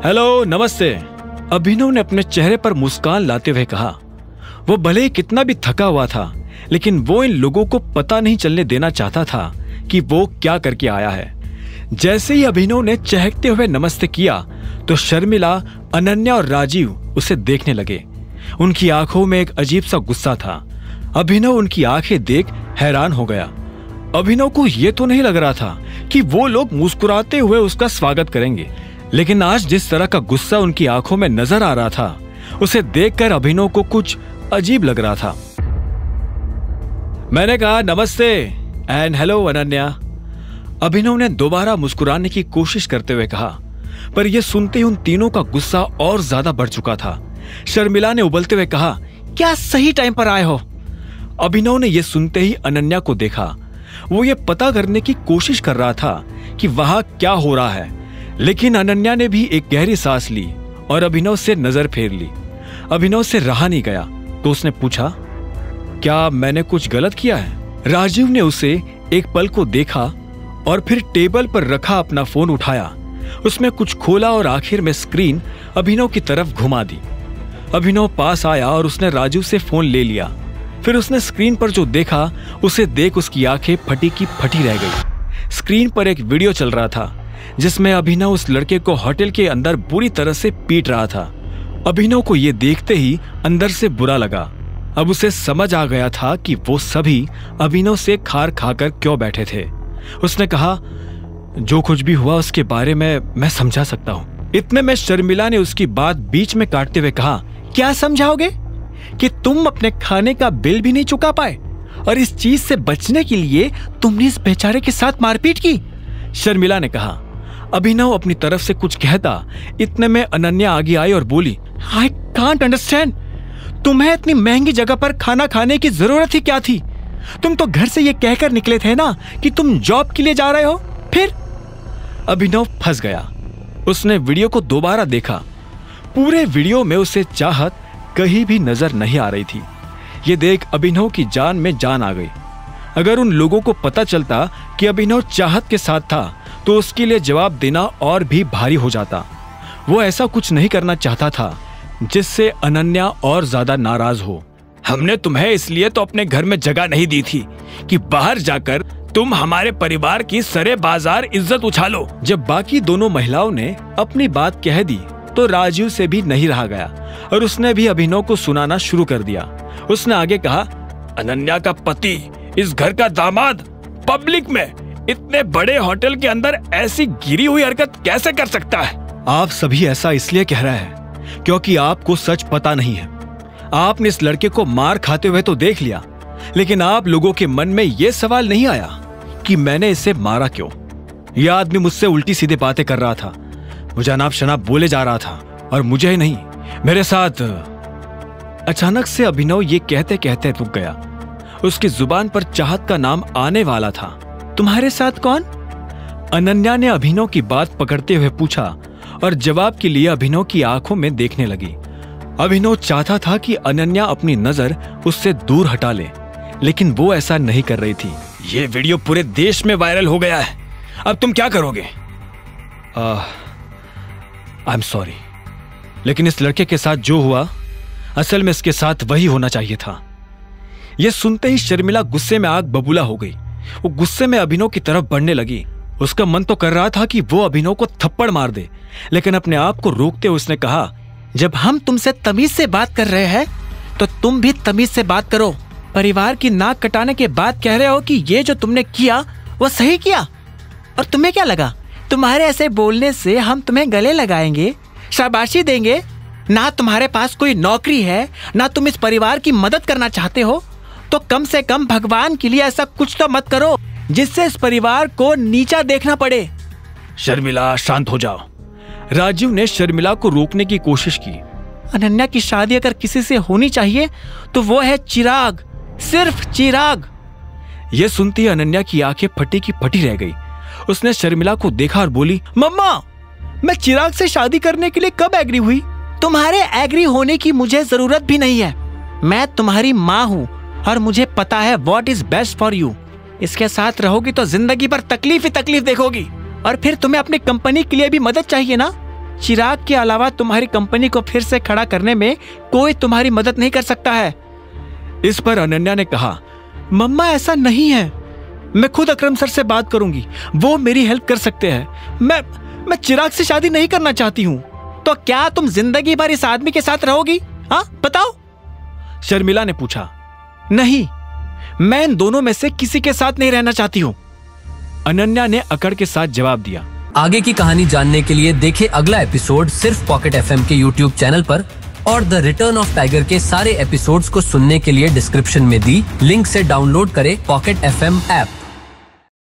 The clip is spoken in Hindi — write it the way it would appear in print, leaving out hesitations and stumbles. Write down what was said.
हेलो, नमस्ते। अभिनव ने अपने चेहरे पर मुस्कान लाते हुए कहा। वो भले ही कितना भी थका हुआ था, लेकिन वो इन लोगों को पता नहीं चलने देना चाहता था कि वो क्या करके आया है। जैसे ही अभिनव ने चहकते हुए नमस्ते किया तो शर्मिला, अनन्या और राजीव उसे देखने लगे। उनकी आंखों में एक अजीब सा गुस्सा था। अभिनव उनकी आंखें देख हैरान हो गया। अभिनव को यह तो नहीं लग रहा था कि वो लोग मुस्कुराते हुए उसका स्वागत करेंगे, लेकिन आज जिस तरह का गुस्सा उनकी आंखों में नजर आ रहा था, उसे देखकर अभिनव को कुछ अजीब लग रहा था। मैंने कहा नमस्ते एंड हेलो अनन्या। अभिनव ने दोबारा मुस्कुराने की कोशिश करते हुए कहा, पर यह सुनते ही उन तीनों का गुस्सा और ज्यादा बढ़ चुका था। शर्मिला ने उबलते हुए कहा, क्या सही टाइम पर आए हो? अभिनव ने यह सुनते ही अनन्या को देखा। वो ये पता करने की कोशिश कर रहा था कि वहां क्या हो रहा है, लेकिन अनन्या ने भी एक गहरी सांस ली और अभिनव से नजर फेर ली। अभिनव से रहा नहीं गया तो उसने पूछा, क्या मैंने कुछ गलत किया है? राजीव ने उसे एक पल को देखा और फिर टेबल पर रखा अपना फोन उठाया, उसमें कुछ खोला और आखिर में स्क्रीन अभिनव की तरफ घुमा दी। अभिनव पास आया और उसने राजीव से फोन ले लिया। फिर उसने स्क्रीन पर जो देखा उसे देख उसकी आंखें फटी की फटी रह गई। स्क्रीन पर एक वीडियो चल रहा था जिसमें अभिनव उस लड़के को होटल के अंदर बुरी तरह से पीट रहा था। अभिनव को यह देखते ही अंदर से बुरा लगा। अब उसे समझ आ गया था कि वो सभी अभिनव से खार खाकर क्यों बैठे थे। उसने कहा, जो कुछ भी हुआ उसके बारे में मैं समझा सकता हूँ। इतने में शर्मिला ने उसकी बात बीच में काटते हुए कहा, क्या समझाओगे? कि तुम अपने खाने का बिल भी नहीं चुका पाए और इस चीज से बचने के लिए तुमने इस बेचारे के साथ मारपीट की? शर्मिला ने कहा। अभिनव अपनी तरफ से कुछ कहता, इतने में अनन्या आगे आई और बोली, आई कांट अंडरस्टैंड, तुम्हें इतनी महंगी जगह पर खाना खाने की जरूरत ही क्या थी? तुम तो घर से ये कहकर निकले थे ना कि तुम जॉब के लिए जा रहे हो। फिर अभिनव फंस गया। उसने वीडियो को दोबारा देखा। पूरे वीडियो में उसे चाहत कहीं भी नजर नहीं आ रही थी। ये देख अभिनव की जान में जान आ गई। अगर उन लोगों को पता चलता कि अभिनव चाहत के साथ था तो उसके लिए जवाब देना और भी भारी हो जाता। वो ऐसा कुछ नहीं करना चाहता था जिससे अनन्या और ज्यादा नाराज हो। हमने तुम्हें इसलिए तो अपने घर में जगह नहीं दी थी कि बाहर जाकर तुम हमारे परिवार की सरे बाजार इज्जत उछालो। जब बाकी दोनों महिलाओं ने अपनी बात कह दी तो राजीव से भी नहीं रहा गया और उसने भी अभिनव को सुनाना शुरू कर दिया। उसने आगे कहा, अनन्या का पति, इस घर का दामाद, पब्लिक में इतने बड़े होटल के अंदर ऐसी गिरी हुई हरकत कैसे कर सकता है? आप सभी ऐसा इसलिए कह रहे हैं क्योंकि आपको सच पता नहीं है। आपने इस लड़के को मार खाते हुए तो देख लिया, लेकिन आप लोगों के मन में यह सवाल नहीं आया कि मैंने इसे मारा क्यों। यह आदमी मुझसे उल्टी सीधी बातें कर रहा था, मुझे अनाप शनाप बोले जा रहा था और मुझे ही नहीं, मेरे साथ। अचानक से अभिनव ये कहते कहते रुक गया। उसकी जुबान पर चाहत का नाम आने वाला था। तुम्हारे साथ कौन? अनन्या ने अभिनव की बात पकड़ते हुए पूछा और जवाब के लिए अभिनव की आंखों में देखने लगी। अभिनव चाहता था कि अनन्या अपनी नजर उससे दूर हटा ले, लेकिन वो ऐसा नहीं कर रही थी। ये वीडियो पूरे देश में वायरल हो गया है, अब तुम क्या करोगे? आई एम सॉरी, लेकिन इस लड़के के साथ जो हुआ असल में इसके साथ वही होना चाहिए था। यह सुनते ही शर्मिला गुस्से में आग बबूला हो गई। वो गुस्से में अभिनव की तरफ बढ़ने लगी। उसका मन तो कर रहा था कि वो अभिनव को थप्पड़ मार दे, लेकिन अपने आप को रोकते हुए उसने कहा, जब हम तुमसे तमीज से बात कर रहे हैं तो तुम भी तमीज से बात करो। परिवार की नाक कटाने के बाद कह रहे हो कि ये जो तुमने किया वो सही किया, और तुम्हें क्या लगा तुम्हारे ऐसे बोलने से हम तुम्हें गले लगाएंगे, शाबाशी देंगे? ना तुम्हारे पास कोई नौकरी है, ना तुम इस परिवार की मदद करना चाहते हो, तो कम से कम भगवान के लिए ऐसा कुछ तो मत करो जिससे इस परिवार को नीचा देखना पड़े। शर्मिला, शांत हो जाओ। राजीव ने शर्मिला को रोकने की कोशिश की। अनन्या की शादी अगर किसी से होनी चाहिए तो वो है चिराग, सिर्फ चिराग। यह सुनती ही अनन्या की आंखें फटी की फटी रह गई। उसने शर्मिला को देखा और बोली, मम्मा, मैं चिराग से शादी करने के लिए कब एग्री हुई? तुम्हारे एग्री होने की मुझे जरूरत भी नहीं है। मैं तुम्हारी माँ हूँ और मुझे पता है what is best for you. इसके साथ रहोगी तो जिंदगी भर तकलीफ ही तकलीफ देखोगी, और फिर तुम्हें अपनी कंपनी के लिए भी मदद चाहिए ना, चिराग के अलावा तुम्हारी कंपनी को फिर से खड़ा करने में कोई तुम्हारी मदद नहीं कर सकता है। इस पर अनन्या ने कहा, मम्मा ऐसा नहीं है, मैं खुद अकरम सर से बात करूंगी, वो मेरी हेल्प कर सकते हैं। मैं चिराग से शादी नहीं करना चाहती हूं। तो क्या तुम जिंदगी भर इस आदमी के साथ रहोगी? हाँ बताओ, शर्मिला ने पूछा। नहीं, मैं इन दोनों में से किसी के साथ नहीं रहना चाहती हूं, अनन्या ने अकड़ के साथ जवाब दिया। आगे की कहानी जानने के लिए देखें अगला एपिसोड सिर्फ पॉकेट एफएम के YouTube चैनल पर, और द रिटर्न ऑफ टाइगर के सारे एपिसोड्स को सुनने के लिए डिस्क्रिप्शन में दी लिंक से डाउनलोड करें पॉकेट एफएम ऐप।